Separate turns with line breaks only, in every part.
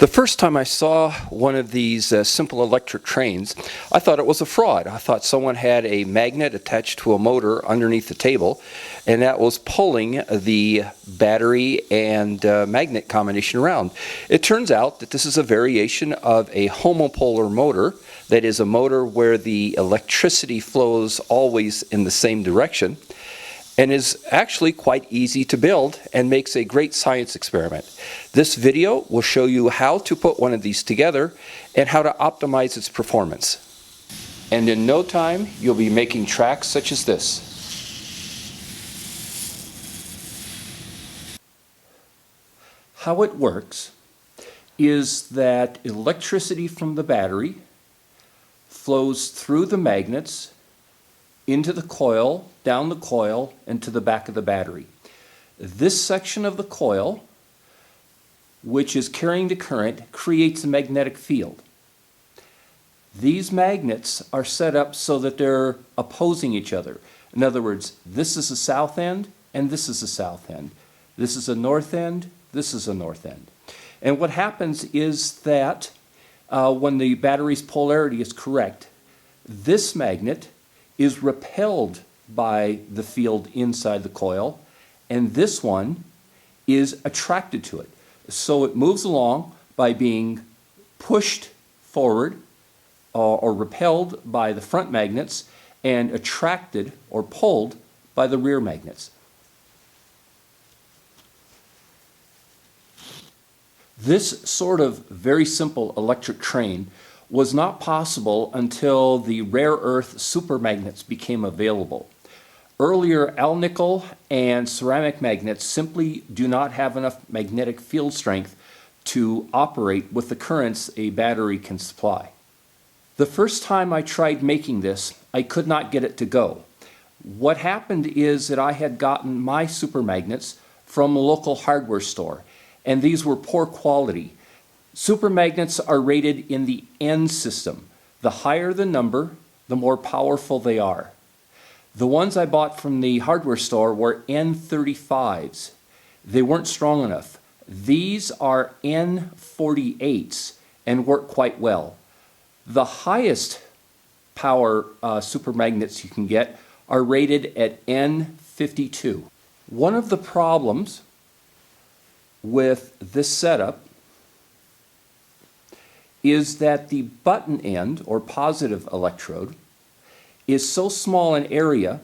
The first time I saw one of these simple electric trains, I thought it was a fraud. I thought someone had a magnet attached to a motor underneath the table, and that was pulling the battery and magnet combination around. It turns out that this is a variation of a homopolar motor, that is a motor where the electricity flows always in the same direction, and is actually quite easy to build and makes a great science experiment. This video will show you how to put one of these together and how to optimize its performance. And in no time, you'll be making tracks such as this. How it works is that electricity from the battery flows through the magnets into the coil, down the coil, and to the back of the battery. This section of the coil, which is carrying the current, creates a magnetic field. These magnets are set up so that they're opposing each other. In other words, this is the south end, and this is the south end. This is a north end, this is a north end. And what happens is that when the battery's polarity is correct, this magnet is repelled by the field inside the coil, and this one is attracted to it. So it moves along by being pushed forward or repelled by the front magnets and attracted or pulled by the rear magnets. This sort of very simple electric train was not possible until the rare earth supermagnets became available. Earlier alnical and ceramic magnets simply do not have enough magnetic field strength to operate with the currents a battery can supply. The first time I tried making this, I could not get it to go. What happened is that I had gotten my supermagnets from a local hardware store, and these were poor quality. Supermagnets are rated in the N system. The higher the number, the more powerful they are. The ones I bought from the hardware store were N35s. They weren't strong enough. These are N48s and work quite well. The highest power supermagnets you can get are rated at N52. One of the problems with this setup is that the button end, or positive electrode, is so small an area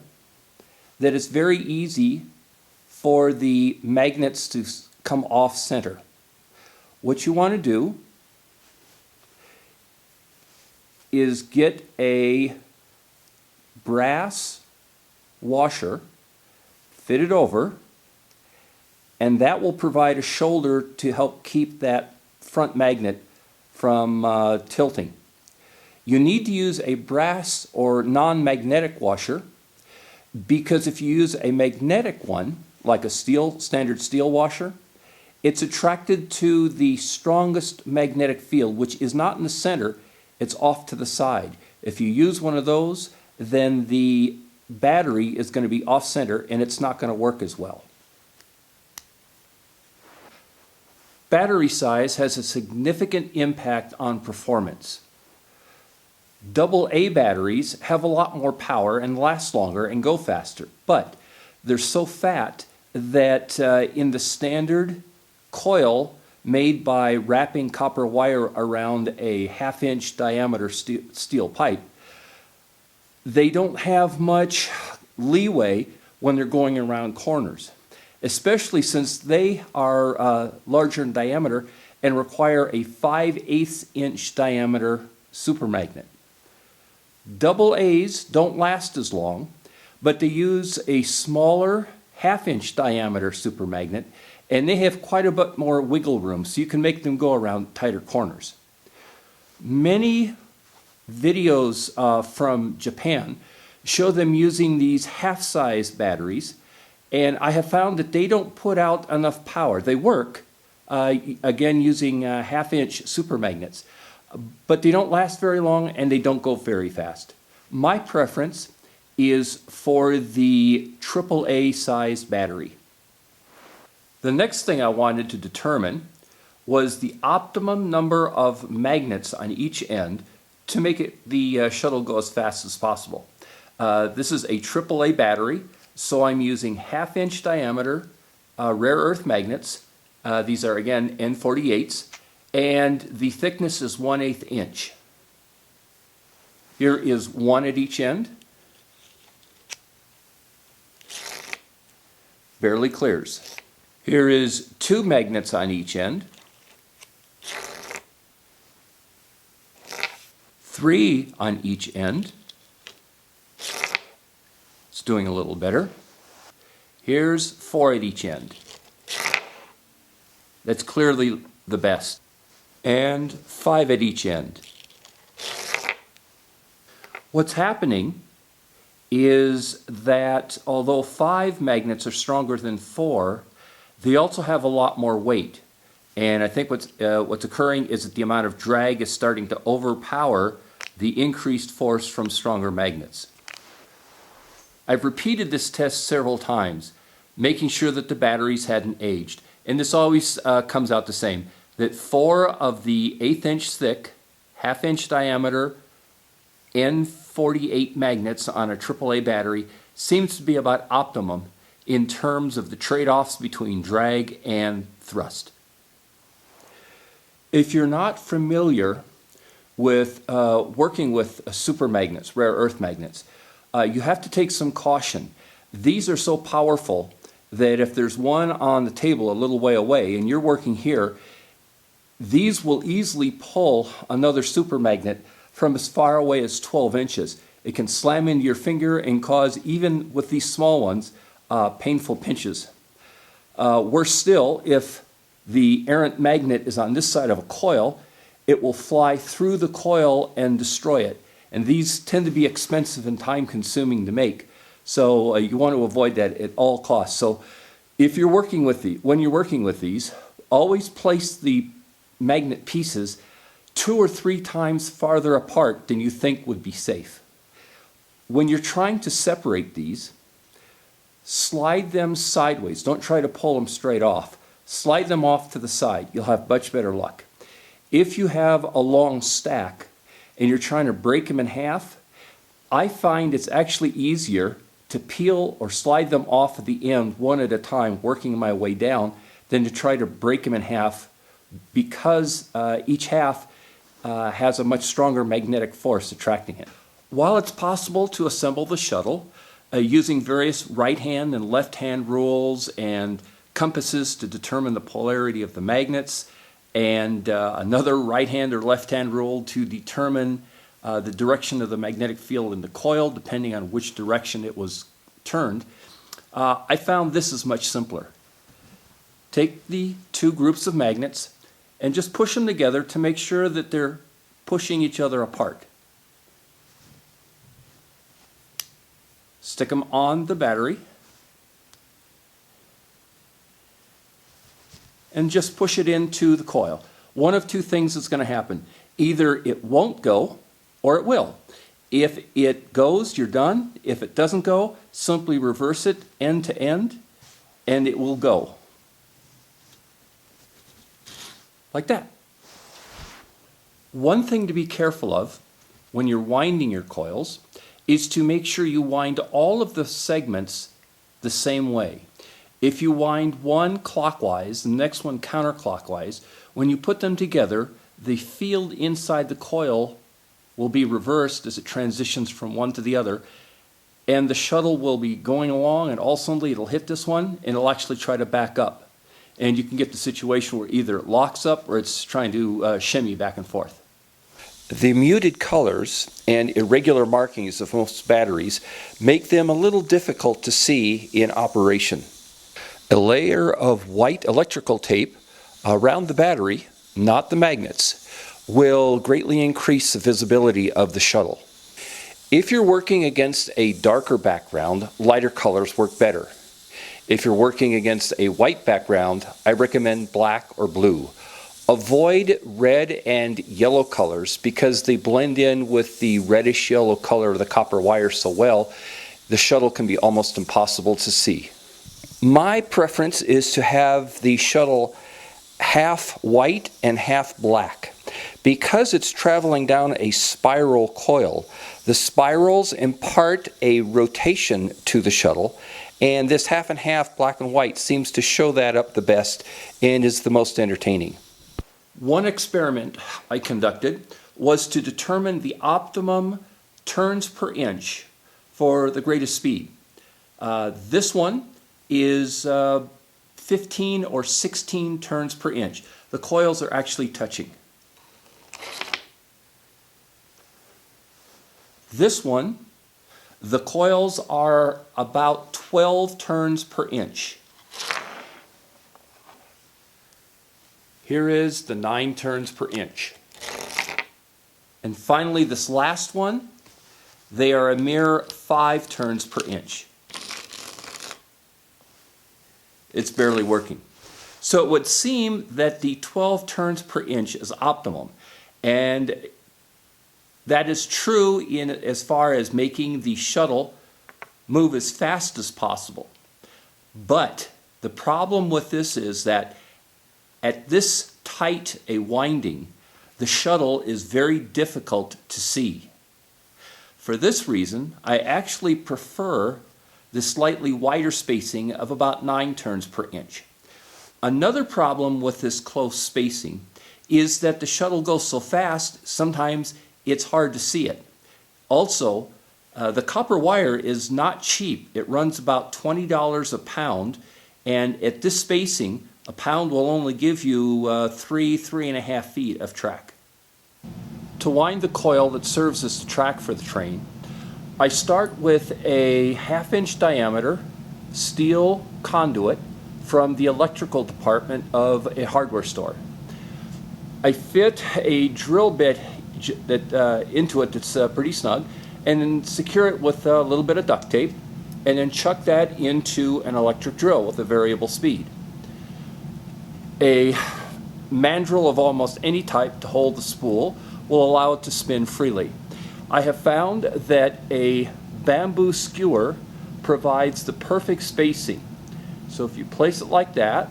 that it's very easy for the magnets to come off center. What you want to do is get a brass washer, fit it over, and that will provide a shoulder to help keep that front magnet from tilting. You need to use a brass or non-magnetic washer, because if you use a magnetic one, like a standard steel washer, it's attracted to the strongest magnetic field, which is not in the center, it's off to the side. If you use one of those, then the battery is going to be off center and it's not going to work as well. Battery size has a significant impact on performance. AA batteries have a lot more power and last longer and go faster, but they're so fat that in the standard coil made by wrapping copper wire around a half-inch diameter steel pipe, they don't have much leeway when they're going around corners, especially since they are larger in diameter and require a 5/8 inch diameter supermagnet. AA's don't last as long, but they use a smaller half-inch diameter supermagnet, and they have quite a bit more wiggle room, so you can make them go around tighter corners. Many videos from Japan show them using these half-size batteries, and I have found that they don't put out enough power. They work, again using half-inch supermagnets, but they don't last very long and they don't go very fast. My preference is for the AAA size battery. The next thing I wanted to determine was the optimum number of magnets on each end to make the shuttle go as fast as possible. This is a AAA battery, so I'm using half-inch diameter rare earth magnets. These are again N48s, and the thickness is 1/8 inch. Here is one at each end. Barely clears. Here is 2 magnets on each end. 3 on each end. It's doing a little better. Here's 4 at each end. That's clearly the best. And 5 at each end. What's happening is that although 5 magnets are stronger than 4, they also have a lot more weight. And I think what's occurring is that the amount of drag is starting to overpower the increased force from stronger magnets. I've repeated this test several times, making sure that the batteries hadn't aged. And this always comes out the same, that 4 of the 1/8 inch thick, half-inch diameter N48 magnets on a AAA battery seems to be about optimum in terms of the trade-offs between drag and thrust. If you're not familiar with working with super magnets, rare earth magnets, you have to take some caution. These are so powerful that if there's one on the table a little way away and you're working here, these will easily pull another super magnet from as far away as 12 inches. It can slam into your finger and cause, even with these small ones, painful pinches. Worse still, if the errant magnet is on this side of a coil, it will fly through the coil and destroy it. And these tend to be expensive and time-consuming to make. So you want to avoid that at all costs. So if you're working with when you're working with these, always place the magnet pieces 2 or 3 times farther apart than you think would be safe. When you're trying to separate these, slide them sideways. Don't try to pull them straight off. Slide them off to the side. You'll have much better luck. If you have a long stack and you're trying to break them in half, I find it's actually easier to peel or slide them off at the end one at a time, working my way down, than to try to break them in half, because each half has a much stronger magnetic force attracting it. While it's possible to assemble the shuttle using various right-hand and left-hand rules and compasses to determine the polarity of the magnets, and another right-hand or left-hand rule to determine the direction of the magnetic field in the coil, depending on which direction it was turned, I found this is much simpler. Take the 2 groups of magnets and just push them together to make sure that they're pushing each other apart. Stick them on the battery and just push it into the coil. One of 2 things is going to happen. Either it won't go or it will. If it goes, you're done. If it doesn't go, simply reverse it end to end and it will go. Like that. One thing to be careful of when you're winding your coils is to make sure you wind all of the segments the same way. If you wind one clockwise, the next one counterclockwise, when you put them together, the field inside the coil will be reversed as it transitions from one to the other, and the shuttle will be going along, and all suddenly it'll hit this one and it'll actually try to back up. And you can get the situation where either it locks up or it's trying to shimmy back and forth. The muted colors and irregular markings of most batteries make them a little difficult to see in operation. A layer of white electrical tape around the battery, not the magnets, will greatly increase the visibility of the shuttle. If you're working against a darker background, lighter colors work better. If you're working against a white background, I recommend black or blue. Avoid red and yellow colors because they blend in with the reddish yellow color of the copper wire so well, the shuttle can be almost impossible to see. My preference is to have the shuttle half white and half black. Because it's traveling down a spiral coil, the spirals impart a rotation to the shuttle, and this half and half black and white seems to show that up the best and is the most entertaining. One experiment I conducted was to determine the optimum turns per inch for the greatest speed. This one is 15 or 16 turns per inch. The coils are actually touching. This one, the coils are about 12 turns per inch. Here is the 9 turns per inch. And finally, this last one, they are a mere 5 turns per inch. It's barely working. So it would seem that the 12 turns per inch is optimum. And that is true in as far as making the shuttle move as fast as possible. But the problem with this is that at this tight a winding, the shuttle is very difficult to see. For this reason, I actually prefer the slightly wider spacing of about 9 turns per inch. Another problem with this close spacing is that the shuttle goes so fast, sometimes it's hard to see it. Also, the copper wire is not cheap. It runs about $20 a pound, and at this spacing, a pound will only give you 3.5 feet of track. To wind the coil that serves as the track for the train, I start with a 1/2 inch diameter steel conduit from the electrical department of a hardware store. I fit a drill bit into it that's pretty snug, and then secure it with a little bit of duct tape, and then chuck that into an electric drill with a variable speed. A mandrel of almost any type to hold the spool will allow it to spin freely. I have found that a bamboo skewer provides the perfect spacing. So if you place it like that,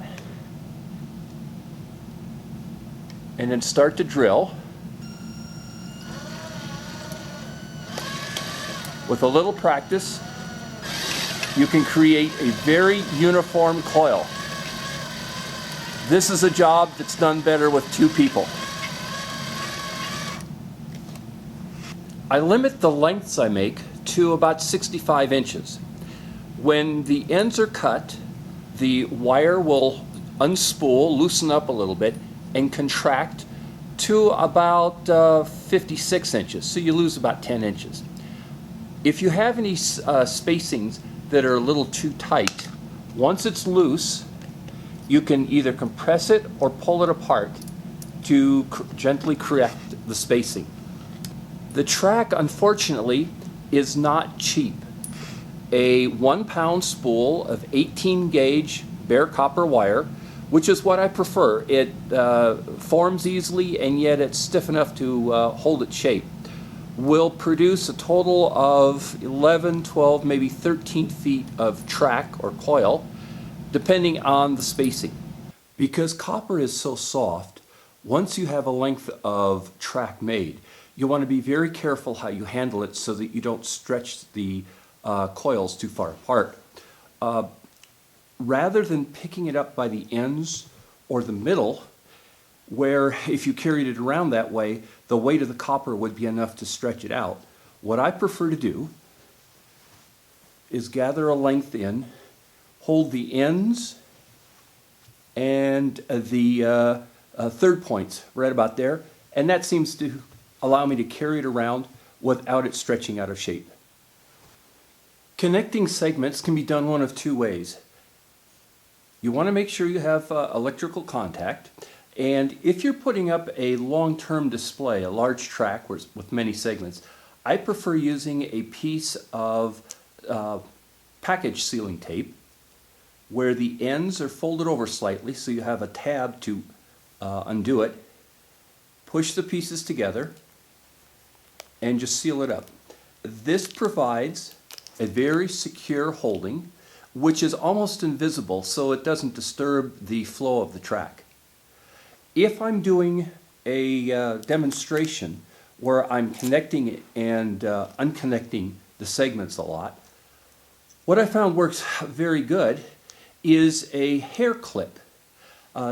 and then start to drill, with a little practice, you can create a very uniform coil. This is a job that's done better with 2 people. I limit the lengths I make to about 65 inches. When the ends are cut, the wire will unspool, loosen up a little bit, and contract to about 56 inches, so you lose about 10 inches. If you have any spacings that are a little too tight, once it's loose, you can either compress it or pull it apart to gently correct the spacing. The track, unfortunately, is not cheap. A 1-pound spool of 18 gauge bare copper wire, which is what I prefer. It forms easily, and yet it's stiff enough to hold its shape, will produce a total of 11, 12, maybe 13 feet of track or coil, depending on the spacing. Because copper is so soft, once you have a length of track made, you want to be very careful how you handle it so that you don't stretch the coils too far apart. Rather than picking it up by the ends or the middle, where if you carried it around that way, the weight of the copper would be enough to stretch it out. What I prefer to do is gather a length in, hold the ends and the third points right about there, and that seems to allow me to carry it around without it stretching out of shape. Connecting segments can be done one of 2 ways. You want to make sure you have electrical contact, and if you're putting up a long-term display, a large track with many segments, I prefer using a piece of package sealing tape where the ends are folded over slightly so you have a tab to undo it. Push the pieces together and just seal it up. This provides a very secure holding, which is almost invisible, so it doesn't disturb the flow of the track. If I'm doing a demonstration where I'm connecting and unconnecting the segments a lot, what I found works very good is a hair clip.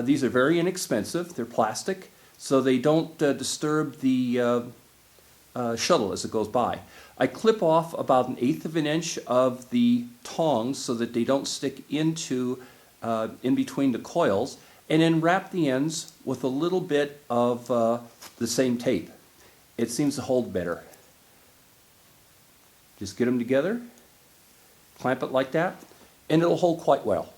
These are very inexpensive. They're plastic, so they don't disturb the shuttle as it goes by. I clip off about 1/8 of an inch of the tongs so that they don't stick into in between the coils, and then wrap the ends with a little bit of the same tape. It seems to hold better. Just get them together, clamp it like that, and it'll hold quite well.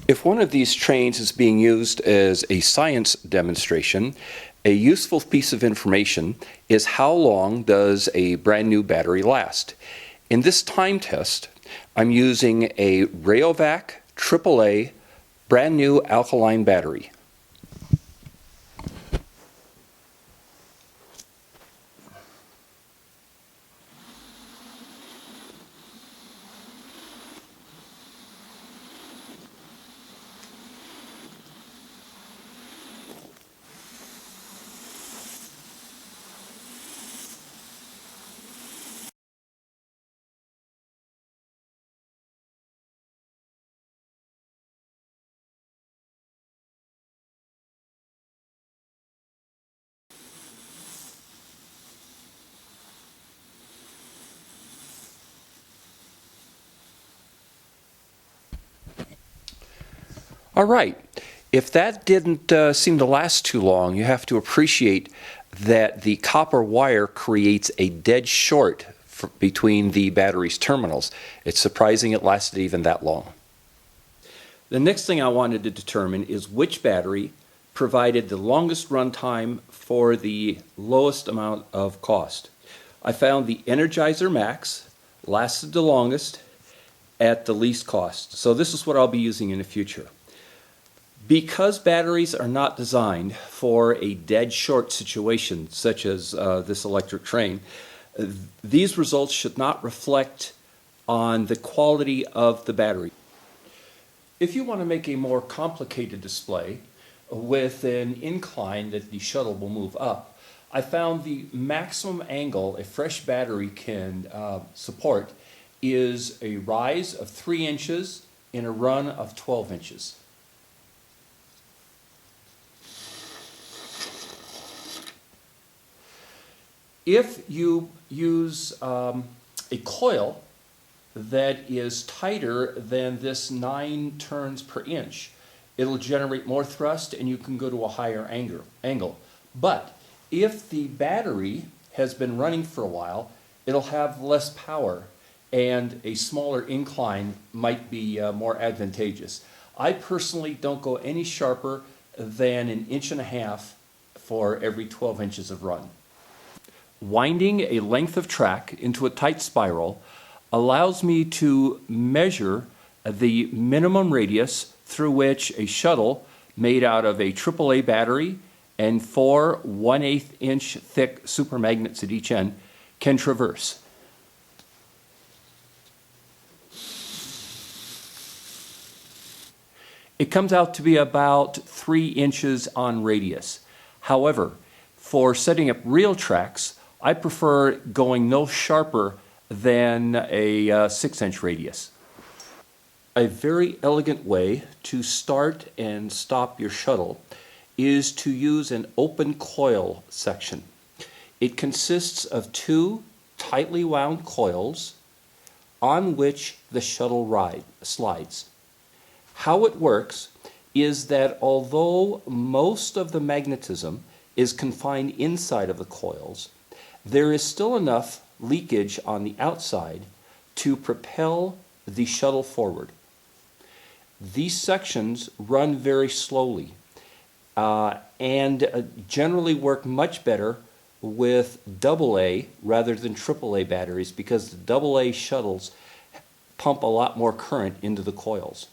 If one of these trains is being used as a science demonstration, a useful piece of information is how long does a brand new battery last. In this time test, I'm using a Rayovac AAA brand new alkaline battery. All right, if that didn't seem to last too long, you have to appreciate that the copper wire creates a dead short between the battery's terminals. It's surprising it lasted even that long. The next thing I wanted to determine is which battery provided the longest run time for the lowest amount of cost. I found the Energizer Max lasted the longest at the least cost. So this is what I'll be using in the future. Because batteries are not designed for a dead short situation such as this electric train, these results should not reflect on the quality of the battery. If you want to make a more complicated display with an incline that the shuttle will move up, I found the maximum angle a fresh battery can support is a rise of 3 inches in a run of 12 inches. If you use a coil that is tighter than this 9 turns per inch, it'll generate more thrust and you can go to a higher angle. But if the battery has been running for a while, it'll have less power and a smaller incline might be more advantageous. I personally don't go any sharper than 1.5 inches for every 12 inches of run. Winding a length of track into a tight spiral allows me to measure the minimum radius through which a shuttle made out of a AAA battery and 4 1/8 inch thick supermagnets at each end can traverse. It comes out to be about 3 inches on radius. However, for setting up real tracks, I prefer going no sharper than a 6-inch radius. A very elegant way to start and stop your shuttle is to use an open coil section. It consists of 2 tightly wound coils on which the shuttle slides. How it works is that although most of the magnetism is confined inside of the coils, there is still enough leakage on the outside to propel the shuttle forward. These sections run very slowly and generally work much better with AA rather than AAA batteries because the AA shuttles pump a lot more current into the coils.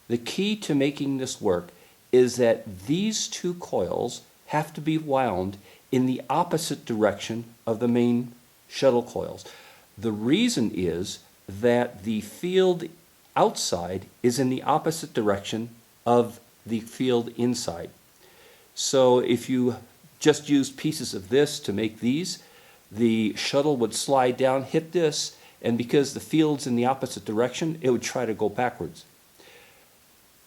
The key to making this work is that these 2 coils have to be wound in the opposite direction of the main shuttle coils. The reason is that the field outside is in the opposite direction of the field inside. So if you just used pieces of this to make these, the shuttle would slide down, hit this, and because the field's in the opposite direction, it would try to go backwards.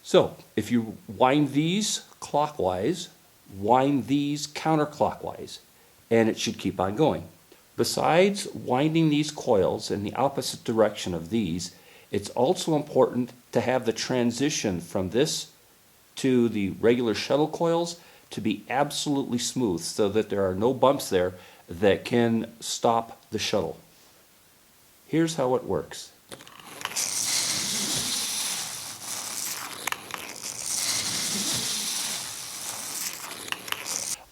So if you wind these clockwise, wind these counterclockwise, and it should keep on going. Besides winding these coils in the opposite direction of these, it's also important to have the transition from this to the regular shuttle coils to be absolutely smooth so that there are no bumps there that can stop the shuttle. Here's how it works.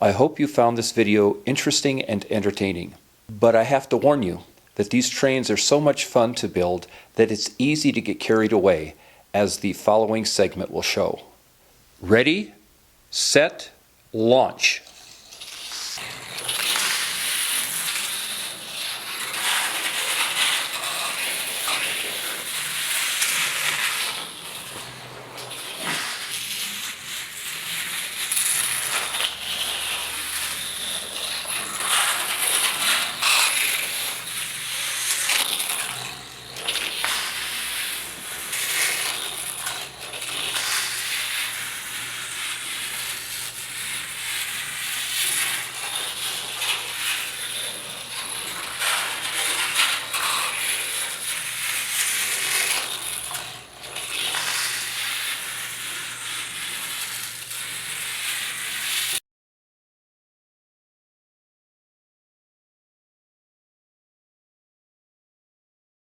I hope you found this video interesting and entertaining. But I have to warn you that these trains are so much fun to build that it's easy to get carried away, as the following segment will show. Ready, set, launch.